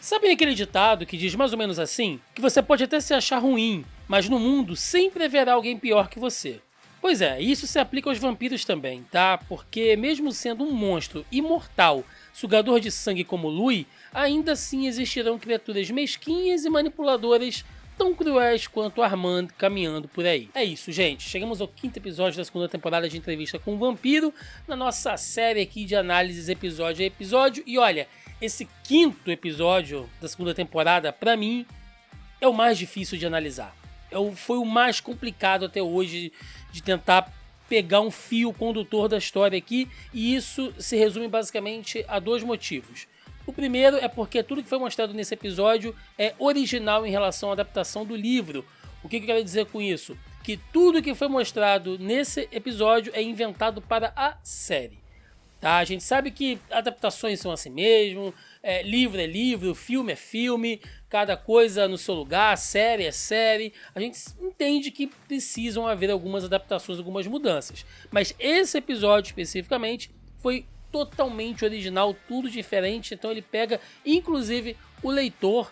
Sabe aquele ditado que diz mais ou menos assim? Que você pode até se achar ruim, mas no mundo sempre haverá alguém pior que você. Pois é, isso se aplica aos vampiros também, tá? Porque mesmo sendo um monstro imortal, sugador de sangue como Louis, ainda assim existirão criaturas mesquinhas e manipuladoras tão cruéis quanto Armand caminhando por aí. É isso, gente. Chegamos ao quinto episódio da segunda temporada de Entrevista com o Vampiro, na nossa série aqui de análises episódio a episódio. E olha, esse quinto episódio da segunda temporada, pra mim, é o mais difícil de analisar. Foi o mais complicado até hoje de tentar pegar um fio condutor da história aqui, e isso se resume basicamente a dois motivos. O primeiro é porque tudo que foi mostrado nesse episódio é original em relação à adaptação do livro. O que eu quero dizer com isso? Que tudo que foi mostrado nesse episódio é inventado para a série. Tá? A gente sabe que adaptações são assim mesmo, livro é livro, filme é filme, cada coisa no seu lugar, série é série. A gente entende que precisam haver algumas adaptações, algumas mudanças. Mas esse episódio especificamente foi totalmente original, tudo diferente, então ele pega inclusive o leitor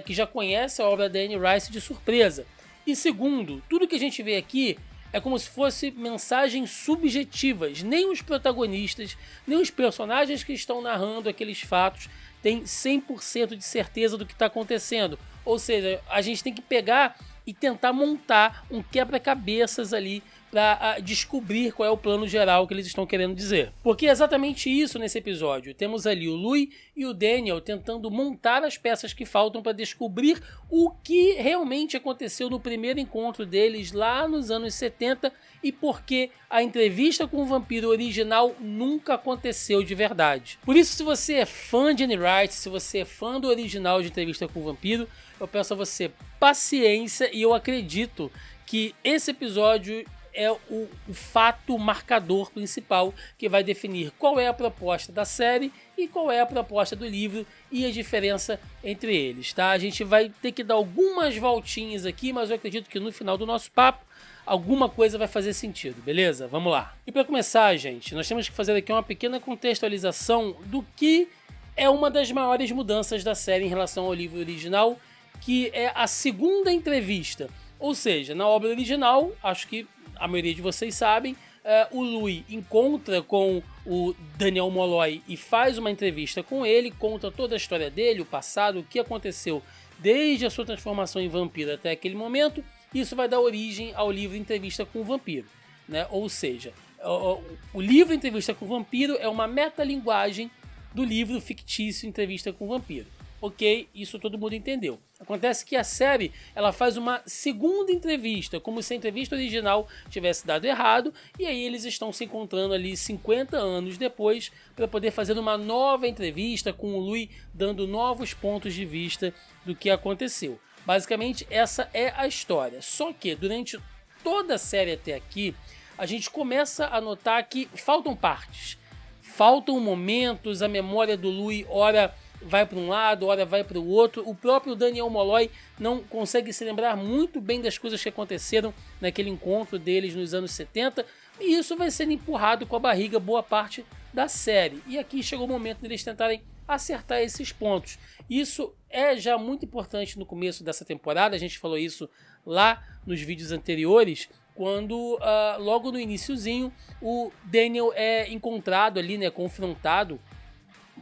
que já conhece a obra da Anne Rice de surpresa. E segundo, tudo que a gente vê aqui é como se fossem mensagens subjetivas. Nem os protagonistas, nem os personagens que estão narrando aqueles fatos têm 100% de certeza do que está acontecendo. Ou seja, a gente tem que pegar e tentar montar um quebra-cabeças ali para descobrir qual é o plano geral que eles estão querendo dizer. Porque é exatamente isso nesse episódio. Temos ali o Louis e o Daniel tentando montar as peças que faltam para descobrir o que realmente aconteceu no primeiro encontro deles lá nos anos 70 e por que a entrevista com o vampiro original nunca aconteceu de verdade. Por isso, se você é fã de Anne Rice, se você é fã do original de Entrevista com o Vampiro, eu peço a você paciência, e eu acredito que esse episódio é o fato marcador principal que vai definir qual é a proposta da série e qual é a proposta do livro e a diferença entre eles, tá? A gente vai ter que dar algumas voltinhas aqui, mas eu acredito que no final do nosso papo alguma coisa vai fazer sentido, beleza? Vamos lá. E para começar, gente, nós temos que fazer aqui uma pequena contextualização do que é uma das maiores mudanças da série em relação ao livro original, que é a segunda entrevista. Ou seja, na obra original, acho que a maioria de vocês sabem, o Louis encontra com o Daniel Molloy e faz uma entrevista com ele, conta toda a história dele, o passado, o que aconteceu desde a sua transformação em vampiro até aquele momento. Isso vai dar origem ao livro Entrevista com o Vampiro, né? Ou seja, o livro Entrevista com o Vampiro é uma metalinguagem do livro fictício Entrevista com o Vampiro. Ok, isso todo mundo entendeu. Acontece que a série ela faz uma segunda entrevista, como se a entrevista original tivesse dado errado, e aí eles estão se encontrando ali 50 anos depois para poder fazer uma nova entrevista com o Louis dando novos pontos de vista do que aconteceu. Basicamente essa é a história, só que durante toda a série até aqui a gente começa a notar que faltam partes, faltam momentos, a memória do Louis ora vai para um lado, ora vai para o outro. O próprio Daniel Molloy não consegue se lembrar muito bem das coisas que aconteceram naquele encontro deles nos anos 70, e isso vai sendo empurrado com a barriga boa parte da série. E aqui chegou o momento deles tentarem acertar esses pontos. Isso é já muito importante no começo dessa temporada, a gente falou isso lá nos vídeos anteriores, quando logo no iniciozinho o Daniel é encontrado ali, né, confrontado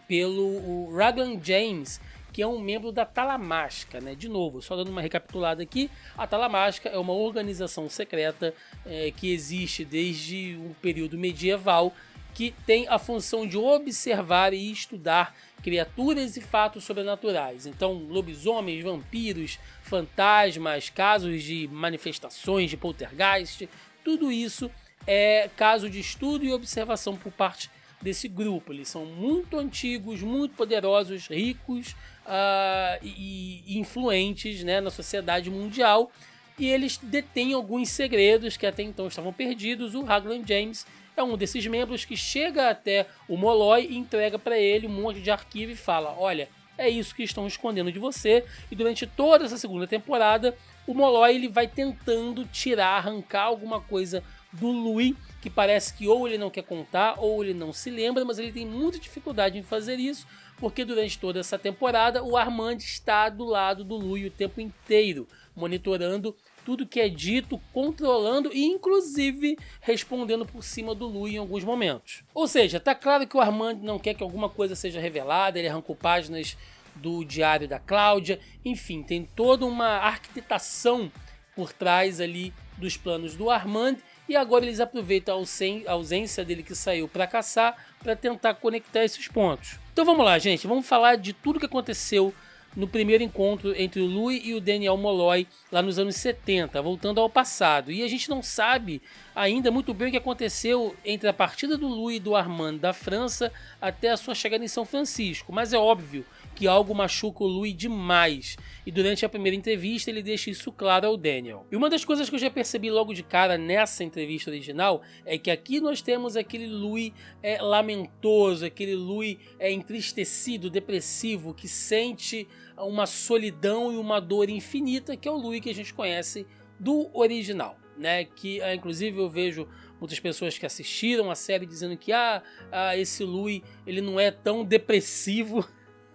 pelo Raglan James, que é um membro da Talamasca, né? De novo, só dando uma recapitulada aqui, a Talamasca é uma organização secreta que existe desde um período medieval, que tem a função de observar e estudar criaturas e fatos sobrenaturais. Então, lobisomens, vampiros, fantasmas, casos de manifestações de poltergeist, tudo isso é caso de estudo e observação por parte desse grupo. Eles são muito antigos, muito poderosos, ricos e influentes, né, na sociedade mundial, e eles detêm alguns segredos que até então estavam perdidos. O Raglan James é um desses membros que chega até o Molloy e entrega para ele um monte de arquivo e fala: olha, é isso que estão escondendo de você. E durante toda essa segunda temporada o Molloy ele vai tentando arrancar alguma coisa do Louis, que parece que ou ele não quer contar ou ele não se lembra, mas ele tem muita dificuldade em fazer isso, porque durante toda essa temporada o Armand está do lado do Louis o tempo inteiro, monitorando tudo que é dito, controlando e inclusive respondendo por cima do Louis em alguns momentos. Ou seja, tá claro que o Armand não quer que alguma coisa seja revelada, ele arrancou páginas do diário da Cláudia, enfim, tem toda uma arquitetação por trás ali dos planos do Armand, e agora eles aproveitam a ausência dele que saiu para caçar, para tentar conectar esses pontos. Então vamos lá, gente, vamos falar de tudo que aconteceu no primeiro encontro entre o Louis e o Daniel Molloy lá nos anos 70, voltando ao passado. E a gente não sabe ainda muito bem o que aconteceu entre a partida do Louis e do Armand da França até a sua chegada em São Francisco, mas é óbvio que algo machuca o Louis demais, e durante a primeira entrevista ele deixa isso claro ao Daniel. E uma das coisas que eu já percebi logo de cara nessa entrevista original é que aqui nós temos aquele Louis lamentoso, aquele Louis entristecido, depressivo, que sente uma solidão e uma dor infinita, que é o Louis que a gente conhece do original, né? Que inclusive eu vejo muitas pessoas que assistiram a série dizendo que esse Louis ele não é tão depressivo,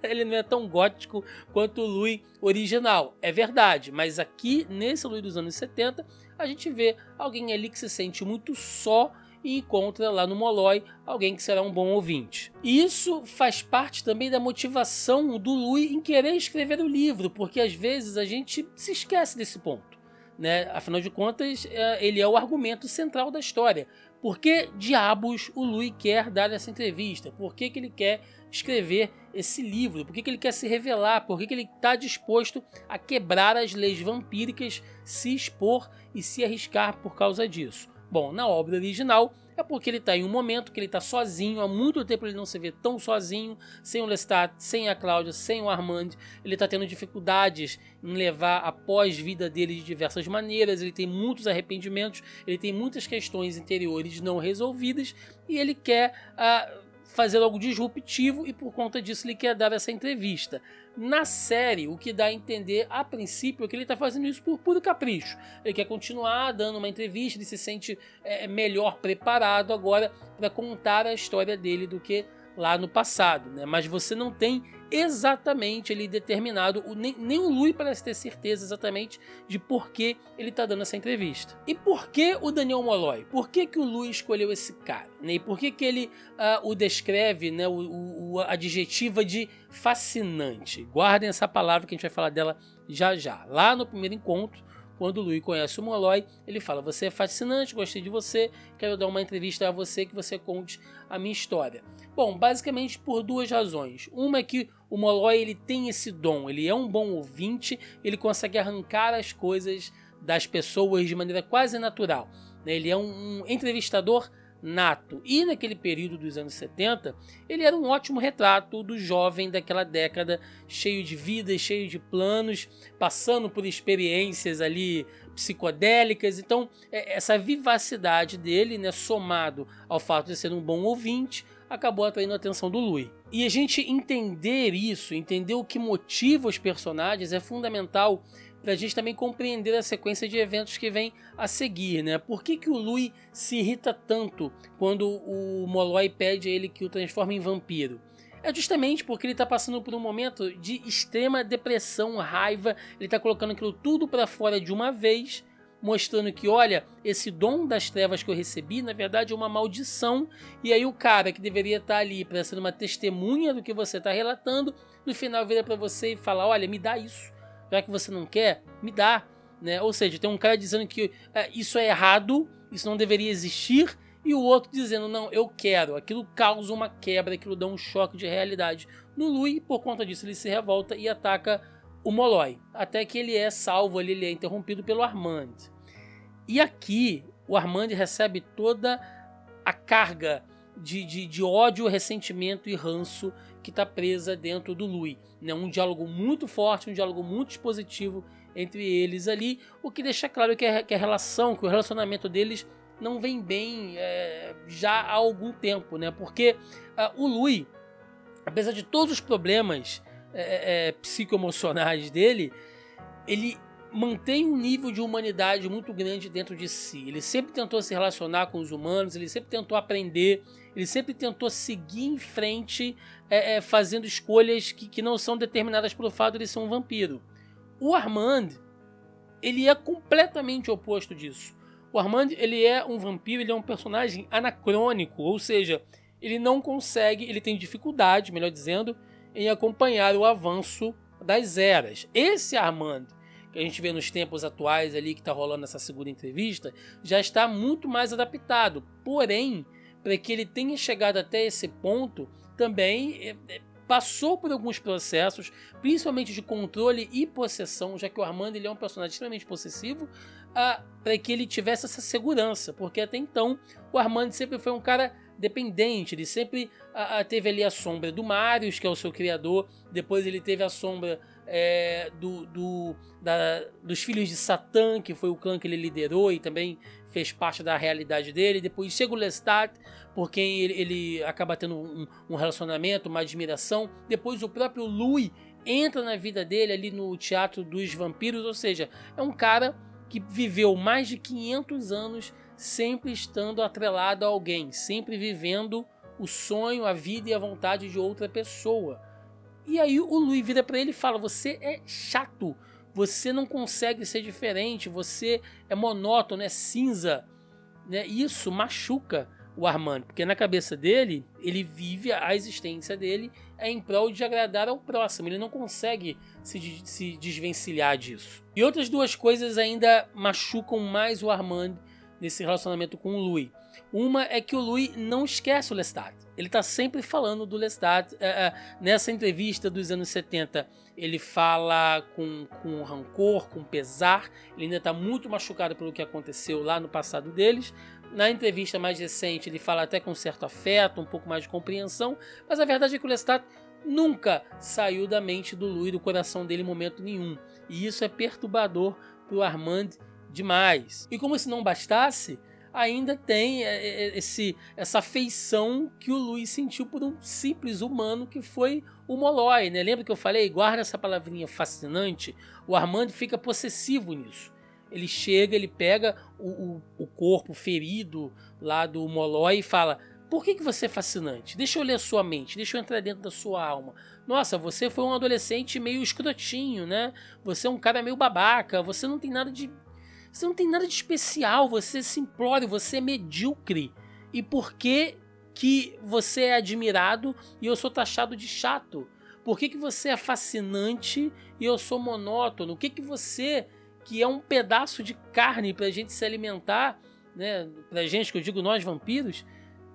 ele não é tão gótico quanto o Louis original. É verdade, mas aqui nesse Louis dos anos 70 a gente vê alguém ali que se sente muito só e encontra lá no Molloy alguém que será um bom ouvinte. E isso faz parte também da motivação do Louis em querer escrever o livro, porque às vezes a gente se esquece desse ponto, né? Afinal de contas, ele é o argumento central da história. Por que diabos o Louis quer dar essa entrevista? Por que ele quer escrever esse livro? Por que ele quer se revelar? Por que ele está disposto a quebrar as leis vampíricas, se expor e se arriscar por causa disso? Bom, na obra original é porque ele está em um momento que ele está sozinho, há muito tempo ele não se vê tão sozinho, sem o Lestat, sem a Cláudia, sem o Armand, ele está tendo dificuldades em levar a pós-vida dele de diversas maneiras, ele tem muitos arrependimentos, ele tem muitas questões interiores não resolvidas e ele quer fazer algo disruptivo e por conta disso ele quer dar essa entrevista. Na série, o que dá a entender a princípio é que ele está fazendo isso por puro capricho. Ele quer continuar dando uma entrevista, ele se sente melhor preparado agora para contar a história dele do que lá no passado, né? Mas você não tem exatamente ali determinado, nem o Louis parece ter certeza exatamente de por que ele está dando essa entrevista. E por que o Daniel Molloy? Por que o Louis escolheu esse cara? Né? E por que ele o descreve, né, o adjetiva de fascinante? Guardem essa palavra que a gente vai falar dela já já. Lá no primeiro encontro, quando o Louis conhece o Molloy, ele fala: você é fascinante, gostei de você, quero dar uma entrevista a você que você conte a minha história. Bom, basicamente por duas razões. Uma é que o Molloy ele tem esse dom, ele é um bom ouvinte, ele consegue arrancar as coisas das pessoas de maneira quase natural. Né? Ele é um entrevistador nato. E naquele período dos anos 70, ele era um ótimo retrato do jovem daquela década, cheio de vida, cheio de planos, passando por experiências ali psicodélicas. Então, essa vivacidade dele, né, somado ao fato de ser um bom ouvinte, acabou atraindo a atenção do Louis. E a gente entender isso, entender o que motiva os personagens é fundamental para a gente também compreender a sequência de eventos que vem a seguir, né? Por que o Louis se irrita tanto quando o Molloy pede a ele que o transforme em vampiro? É justamente porque ele está passando por um momento de extrema depressão, raiva, ele está colocando aquilo tudo para fora de uma vez, mostrando que, olha, esse dom das trevas que eu recebi, na verdade é uma maldição, e aí o cara que deveria estar ali para ser uma testemunha do que você está relatando, no final vira para você e fala: olha, me dá isso. Já que você não quer, me dá, né? Ou seja, tem um cara dizendo que isso é errado, isso não deveria existir, e o outro dizendo: não, eu quero. Aquilo causa uma quebra, aquilo dá um choque de realidade no Louis, e por conta disso ele se revolta e ataca o Molloy, até que ele é salvo ali, ele é interrompido pelo Armand. E aqui o Armand recebe toda a carga de ódio, ressentimento e ranço que está presa dentro do Louis. Né? Um diálogo muito forte, um diálogo muito expositivo entre eles ali, o que deixa claro que a relação, que o relacionamento deles não vem bem já há algum tempo, né? Porque o Louis, apesar de todos os problemas psicoemocionais dele, ele mantém um nível de humanidade muito grande dentro de si. Ele sempre tentou se relacionar com os humanos, ele sempre tentou aprender, ele sempre tentou seguir em frente, fazendo escolhas que não são determinadas pelo fato de ele ser um vampiro. O Armand, ele é completamente oposto disso. O Armand, ele é um vampiro, ele é um personagem anacrônico, ou seja, ele não consegue, ele tem dificuldade, melhor dizendo, em acompanhar o avanço das eras. Esse Armand, que a gente vê nos tempos atuais ali, que está rolando nessa segunda entrevista, já está muito mais adaptado. Porém, para que ele tenha chegado até esse ponto, também passou por alguns processos, principalmente de controle e possessão, já que o Armand ele é um personagem extremamente possessivo, para que ele tivesse essa segurança, porque até então o Armand sempre foi um cara dependente, ele sempre teve ali a sombra do Marius, que é o seu criador, depois ele teve a sombra dos filhos de Satã, que foi o clã que ele liderou e também fez parte da realidade dele. Depois chega o Lestat, por quem ele acaba tendo um relacionamento, uma admiração. Depois o próprio Louis entra na vida dele ali no Teatro dos Vampiros, ou seja, é um cara que viveu mais de 500 anos sempre estando atrelado a alguém, sempre vivendo o sonho, a vida e a vontade de outra pessoa. E aí o Louis vira pra ele e fala: você é chato, você não consegue ser diferente, você é monótono, é cinza, né? Isso machuca o Armand, porque na cabeça dele, ele vive a existência dele em prol de agradar ao próximo, ele não consegue se desvencilhar disso. E outras duas coisas ainda machucam mais o Armand nesse relacionamento com o Louis. Uma é que o Louis não esquece o Lestat. Ele está sempre falando do Lestat. Nessa entrevista dos anos 70, ele fala com rancor, com pesar. Ele ainda está muito machucado pelo que aconteceu lá no passado deles. Na entrevista mais recente, ele fala até com certo afeto, um pouco mais de compreensão. Mas a verdade é que o Lestat nunca saiu da mente do Louis, do coração dele em momento nenhum. E isso é perturbador para o Armand demais. E como se não bastasse, ainda tem essa afeição que o Louis sentiu por um simples humano que foi o Molloy, né? Lembra que eu falei? Guarda essa palavrinha fascinante. O Armand fica possessivo nisso. Ele chega, ele pega o corpo ferido lá do Molloy e fala: por que você é fascinante? Deixa eu ler a sua mente, deixa eu entrar dentro da sua alma. Nossa, você foi um adolescente meio escrotinho, né? Você é um cara meio babaca, você não tem nada de especial, você é simplório, você é medíocre. E por que você é admirado e eu sou taxado de chato? Por que você é fascinante e eu sou monótono? O que você, que é um pedaço de carne pra gente se alimentar, né? Pra gente, que eu digo nós vampiros,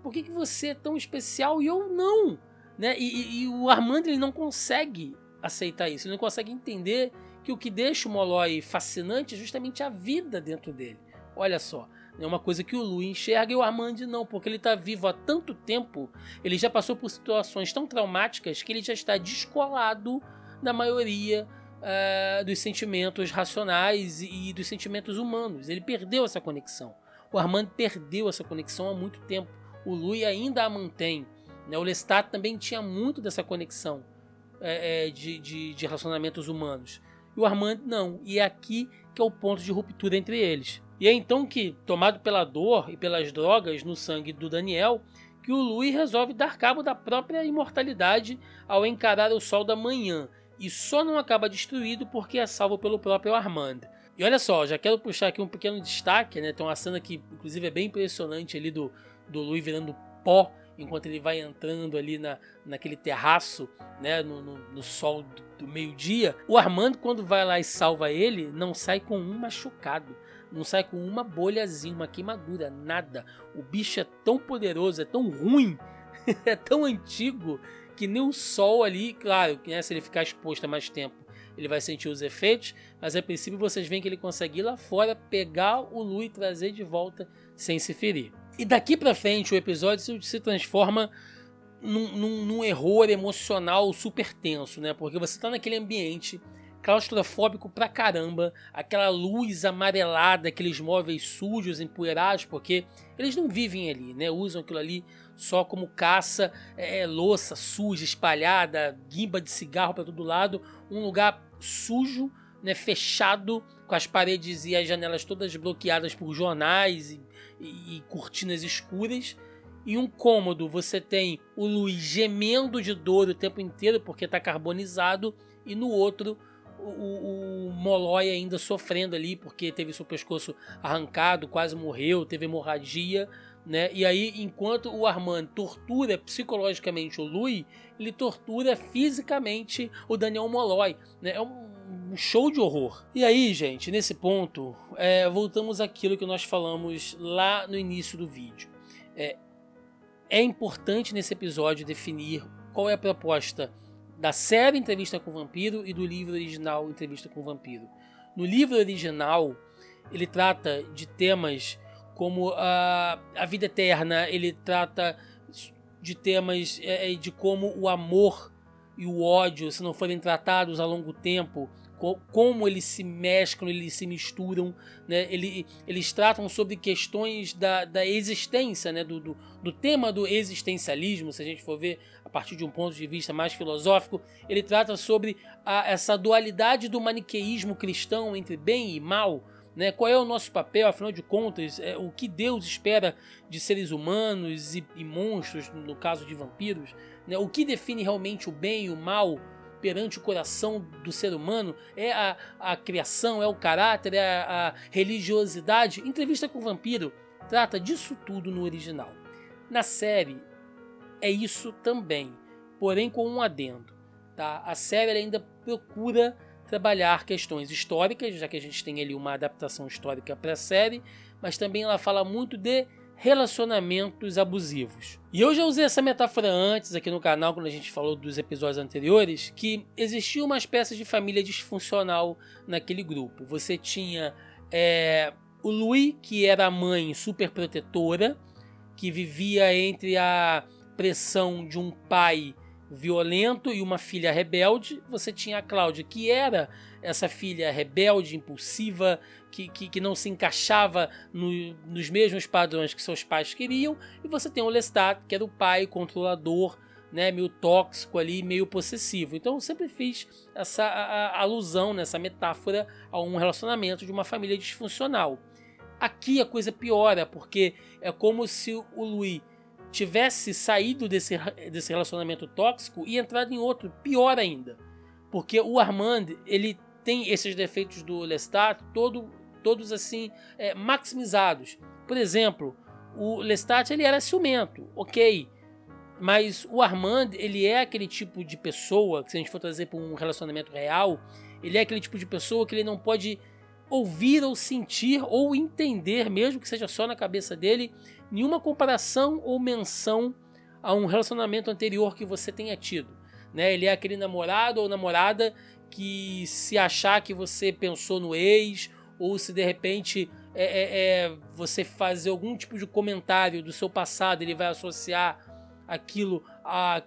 por que você é tão especial e eu não? Né? E o Armand ele não consegue aceitar isso, ele não consegue entender que o que deixa o Molloy fascinante é justamente a vida dentro dele. Olha só, é uma coisa que o Louis enxerga e o Armand não, porque ele está vivo há tanto tempo, ele já passou por situações tão traumáticas que ele já está descolado da maioria dos sentimentos racionais e dos sentimentos humanos. Ele perdeu essa conexão. O Armand perdeu essa conexão há muito tempo. O Louis ainda a mantém. O Lestat também tinha muito dessa conexão de relacionamentos humanos. E o Armand não. E é aqui que é o ponto de ruptura entre eles. E é então que, tomado pela dor e pelas drogas no sangue do Daniel, que o Louis resolve dar cabo da própria imortalidade ao encarar o sol da manhã. E só não acaba destruído porque é salvo pelo próprio Armand. E olha só, já quero puxar aqui um pequeno destaque, né? Tem uma cena que, inclusive, é bem impressionante ali do Louis virando pó enquanto ele vai entrando ali naquele terraço, né, no sol do meio-dia. O Armand, quando vai lá e salva ele, não sai com um machucado, não sai com uma bolhazinha, uma queimadura, nada. O bicho é tão poderoso, é tão ruim, é tão antigo, que nem o sol ali, claro, né, se ele ficar exposto a mais tempo, ele vai sentir os efeitos, mas a princípio vocês veem que ele consegue ir lá fora, pegar o Louis e trazer de volta sem se ferir. E daqui pra frente o episódio se transforma num horror emocional super tenso, né? Porque você tá naquele ambiente claustrofóbico pra caramba, aquela luz amarelada, aqueles móveis sujos, empoeirados, porque eles não vivem ali, né? Usam aquilo ali só como caça, louça suja, espalhada, guimba de cigarro pra todo lado, um lugar sujo, né, fechado, com as paredes e as janelas todas bloqueadas por jornais e cortinas escuras. Em um cômodo você tem o Louis gemendo de dor o tempo inteiro porque está carbonizado, e no outro o Molloy ainda sofrendo ali porque teve seu pescoço arrancado, quase morreu, teve hemorragia, né? E aí, enquanto o Armand tortura psicologicamente o Louis, ele tortura fisicamente o Daniel Molloy, né? É um show de horror. E aí, gente, nesse ponto, voltamos àquilo que nós falamos lá no início do vídeo. É importante nesse episódio definir qual é a proposta da série Entrevista com o Vampiro e do livro original Entrevista com o Vampiro. No livro original, ele trata de temas como a vida eterna, ele trata de temas de como o amor e o ódio, se não forem tratados a longo tempo, como eles se mesclam, eles se misturam, né? Eles tratam sobre questões da existência, né? do tema do existencialismo, se a gente for ver a partir de um ponto de vista mais filosófico. Ele trata sobre essa dualidade do maniqueísmo cristão entre bem e mal, né? Qual é o nosso papel, afinal de contas, o que Deus espera de seres humanos e monstros, no caso de vampiros, né? O que define realmente o bem e o mal perante o coração do ser humano? É a criação, é o caráter, é a religiosidade? Entrevista com o Vampiro trata disso tudo no original. Na série é isso também, porém com um adendo, tá? A série ainda procura trabalhar questões históricas, já que a gente tem ali uma adaptação histórica para a série, mas também ela fala muito de relacionamentos abusivos. E eu já usei essa metáfora antes aqui no canal, quando a gente falou dos episódios anteriores, que existia uma espécie de família disfuncional naquele grupo. Você tinha o Louis, que era a mãe super protetora, que vivia entre a pressão de um pai violento e uma filha rebelde. Você tinha a Cláudia, que era essa filha rebelde, impulsiva, que não se encaixava nos mesmos padrões que seus pais queriam. E você tem o Lestat, que era o pai controlador, né, meio tóxico ali, meio possessivo. Então eu sempre fiz essa alusão, nessa metáfora, a um relacionamento de uma família disfuncional. Aqui a coisa piora, porque é como se o Louis tivesse saído desse relacionamento tóxico e entrado em outro, pior ainda. Porque o Armand, ele tem esses defeitos do Lestat todos assim, maximizados. Por exemplo, o Lestat, ele era ciumento, ok, mas o Armand, ele é aquele tipo de pessoa, que se a gente for trazer para um relacionamento real, ele é aquele tipo de pessoa que ele não pode ouvir ou sentir ou entender, mesmo que seja só na cabeça dele, nenhuma comparação ou menção a um relacionamento anterior que você tenha tido, né? Ele é aquele namorado ou namorada que, se achar que você pensou no ex, ou se de repente você fazer algum tipo de comentário do seu passado, ele vai associar aquilo a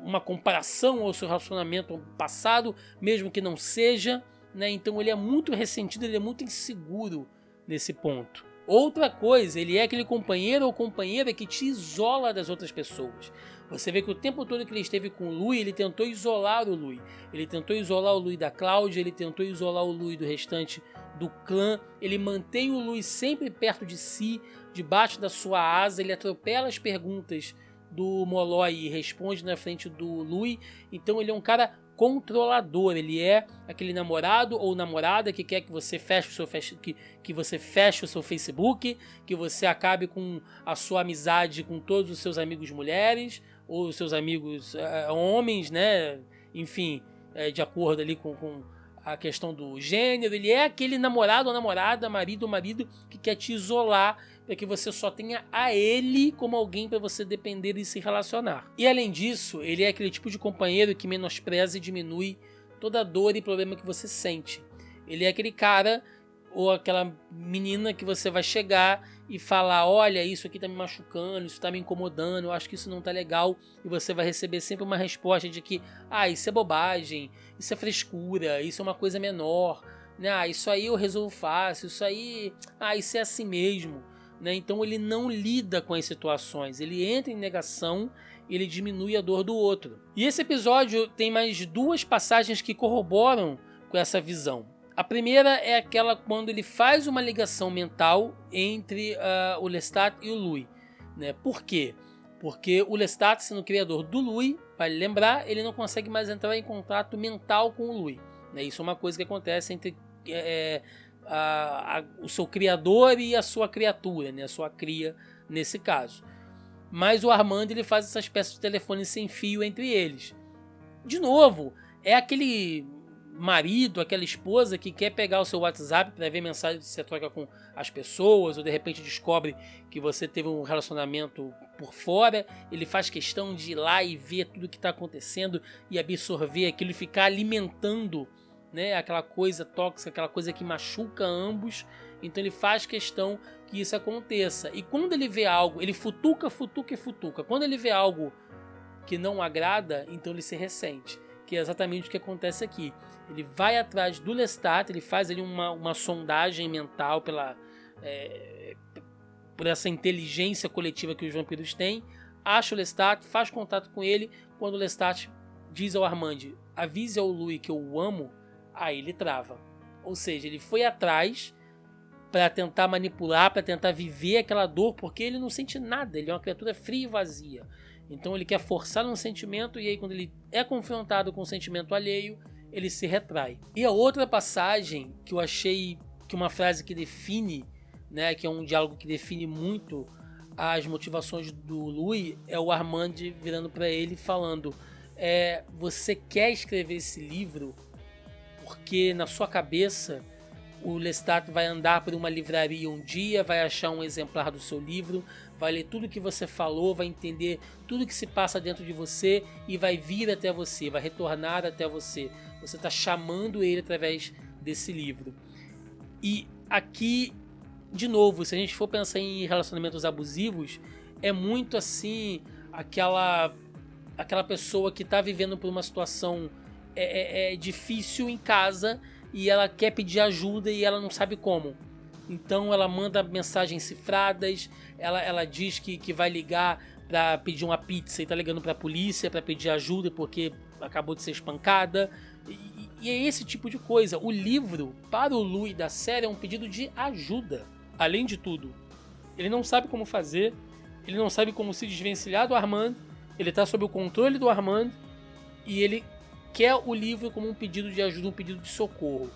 uma comparação ao seu relacionamento passado, mesmo que não seja, né? Então ele é muito ressentido, ele é muito inseguro nesse ponto. Outra coisa, ele é aquele companheiro ou companheira que te isola das outras pessoas. Você vê que o tempo todo que ele esteve com o Louis, ele tentou isolar o Louis. Ele tentou isolar o Louis da Cláudia, ele tentou isolar o Louis do restante do clã. Ele mantém o Louis sempre perto de si, debaixo da sua asa. Ele atropela as perguntas do Molloy e responde na frente do Louis. Então ele é um cara controlador, ele é aquele namorado ou namorada que quer que você feche o seu que você feche o seu Facebook, que você acabe com a sua amizade com todos os seus amigos mulheres ou os seus amigos homens, né? Enfim, de acordo ali com a questão do gênero. Ele é aquele namorado ou namorada, marido ou marido que quer te isolar para que você só tenha a ele como alguém para você depender e se relacionar. E além disso, ele é aquele tipo de companheiro que menospreza e diminui toda a dor e problema que você sente. Ele é aquele cara ou aquela menina que você vai chegar e falar: olha, isso aqui tá me machucando, isso tá me incomodando, eu acho que isso não tá legal, e você vai receber sempre uma resposta de que isso é bobagem, isso é frescura, isso é uma coisa menor, né? Isso aí eu resolvo fácil, isso aí, isso é assim mesmo, né? Então ele não lida com as situações, ele entra em negação, ele diminui a dor do outro. E esse episódio tem mais duas passagens que corroboram com essa visão. A primeira é aquela quando ele faz uma ligação mental entre o Lestat e o Louis, né? Por quê? Porque o Lestat, sendo o criador do Louis, vale lembrar, ele não consegue mais entrar em contato mental com o Louis, né? Isso é uma coisa que acontece entre o seu criador e a sua criatura, né? A sua cria, nesse caso. Mas o Armand, ele faz essa espécie de telefone sem fio entre eles. De novo, é aquele marido, aquela esposa que quer pegar o seu WhatsApp para ver mensagens que você troca com as pessoas, ou de repente descobre que você teve um relacionamento por fora. Ele faz questão de ir lá e ver tudo que está acontecendo e absorver aquilo e ficar alimentando, né, aquela coisa tóxica, aquela coisa que machuca ambos. Então ele faz questão que isso aconteça. E quando ele vê algo, ele futuca. Quando ele vê algo que não agrada, então ele se ressente. Que é exatamente o que acontece aqui. Ele vai atrás do Lestat, ele faz ali uma sondagem mental por essa inteligência coletiva que os vampiros têm, acha o Lestat, faz contato com ele. Quando o Lestat diz ao Armand, avise ao Louis que eu o amo, aí ele trava. Ou seja, ele foi atrás para tentar manipular, para tentar viver aquela dor, porque ele não sente nada, ele é uma criatura fria e vazia. Então ele quer forçar um sentimento, e aí quando ele é confrontado com um sentimento alheio, ele se retrai. E a outra passagem que eu achei que uma frase que define, né, que é um diálogo que define muito as motivações do Louis, é o Armand virando para ele falando: você quer escrever esse livro porque na sua cabeça o Lestat vai andar por uma livraria um dia, vai achar um exemplar do seu livro, vai ler tudo que você falou, vai entender tudo que se passa dentro de você e vai vir até você, vai retornar até você. Você está chamando ele através desse livro. E aqui, de novo, se a gente for pensar em relacionamentos abusivos, é muito assim, aquela pessoa que está vivendo por uma situação difícil em casa e ela quer pedir ajuda e ela não sabe como. Então ela manda mensagens cifradas, ela diz que vai ligar para pedir uma pizza e tá ligando para a polícia para pedir ajuda porque acabou de ser espancada. E é esse tipo de coisa. O livro, para o Louis da série, é um pedido de ajuda. Além de tudo, ele não sabe como fazer, ele não sabe como se desvencilhar do Armand, ele tá sob o controle do Armand e ele quer o livro como um pedido de ajuda, um pedido de socorro.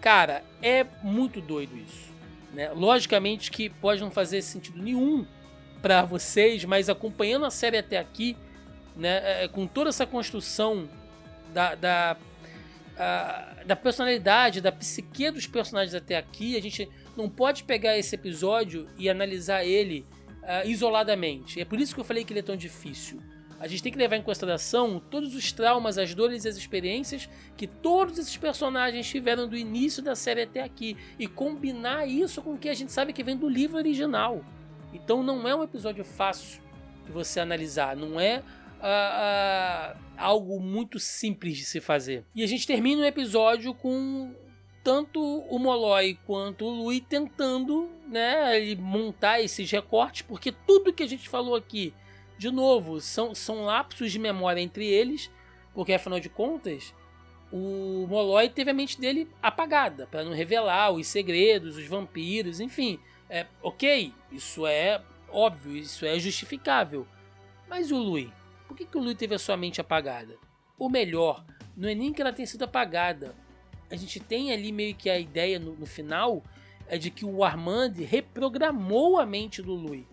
Cara, é muito doido isso, né? Logicamente que pode não fazer sentido nenhum para vocês, mas acompanhando a série até aqui, né, com toda essa construção da personalidade, da psique dos personagens até aqui, a gente não pode pegar esse episódio e analisar ele isoladamente. É por isso que eu falei que ele é tão difícil. A gente tem que levar em consideração todos os traumas, as dores e as experiências que todos esses personagens tiveram do início da série até aqui e combinar isso com o que a gente sabe que vem do livro original. Então não é um episódio fácil de você analisar, não é algo muito simples de se fazer. E a gente termina o episódio com tanto o Molloy quanto o Louis tentando, né, montar esses recortes, porque tudo que a gente falou aqui, de novo, são lapsos de memória entre eles, porque afinal de contas o Molloy teve a mente dele apagada para não revelar os segredos, os vampiros, enfim. Ok, isso é óbvio, isso é justificável. Mas o Louis? Por que o Louis teve a sua mente apagada? Ou melhor, não é nem que ela tenha sido apagada. A gente tem ali meio que a ideia no final de que o Armand reprogramou a mente do Louis.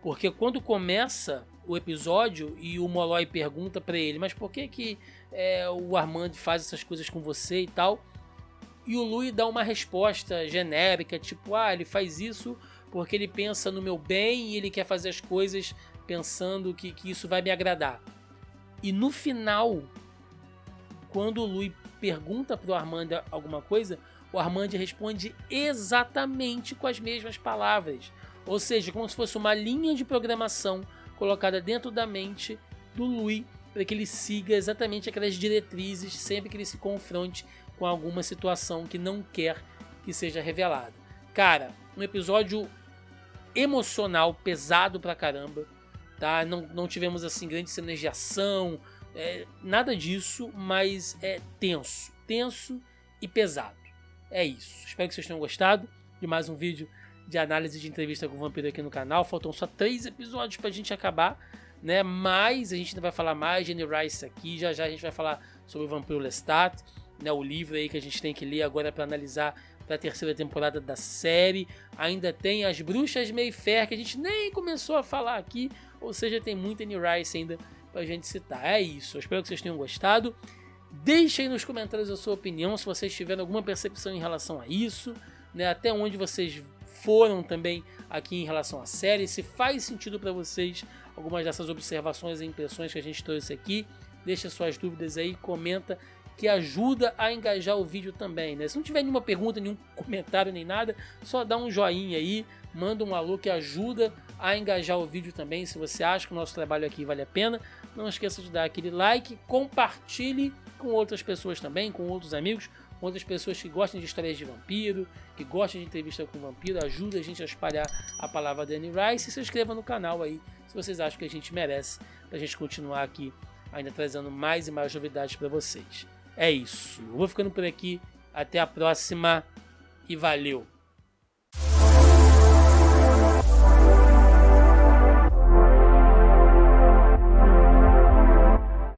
Porque quando começa o episódio e o Molloy pergunta para ele, mas por que o Armand faz essas coisas com você e tal? E o Louis dá uma resposta genérica, tipo, ele faz isso porque ele pensa no meu bem e ele quer fazer as coisas pensando que isso vai me agradar. E no final, quando o Louis pergunta pro Armand alguma coisa, o Armand responde exatamente com as mesmas palavras. Ou seja, como se fosse uma linha de programação colocada dentro da mente do Louis para que ele siga exatamente aquelas diretrizes sempre que ele se confronte com alguma situação que não quer que seja revelada. Cara, um episódio emocional, pesado pra caramba, tá? Não tivemos assim grandes cenas de ação, nada disso, mas é tenso e pesado. É isso. Espero que vocês tenham gostado de mais um vídeo de análise de entrevista com o vampiro aqui no canal. Faltam só 3 episódios pra gente acabar, né? Mas a gente ainda vai falar mais de Anne Rice aqui. Já já a gente vai falar sobre o Vampiro Lestat, né? O livro aí que a gente tem que ler agora para analisar para a 3ª temporada da série. Ainda tem As Bruxas Mayfair, que a gente nem começou a falar aqui. Ou seja, tem muita Anne Rice ainda pra gente citar. É isso. Eu espero que vocês tenham gostado. Deixem nos comentários a sua opinião, se vocês tiverem alguma percepção em relação a isso, né? Até onde vocês foram também aqui em relação à série, se faz sentido para vocês algumas dessas observações e impressões que a gente trouxe aqui. Deixa suas dúvidas aí, comenta, que ajuda a engajar o vídeo também, né? Se não tiver nenhuma pergunta, nenhum comentário nem nada, só dá um joinha aí, manda um alô que ajuda a engajar o vídeo também. Se você acha que o nosso trabalho aqui vale a pena, não esqueça de dar aquele like, compartilhe com outras pessoas também, com outros amigos, com outras pessoas que gostam de histórias de vampiro, que gostam de entrevista com vampiro. Ajuda a gente a espalhar a palavra da Anne Rice, e se inscreva no canal aí, se vocês acham que a gente merece, pra gente continuar aqui ainda trazendo mais e mais novidades para vocês. É isso, eu vou ficando por aqui, até a próxima e valeu!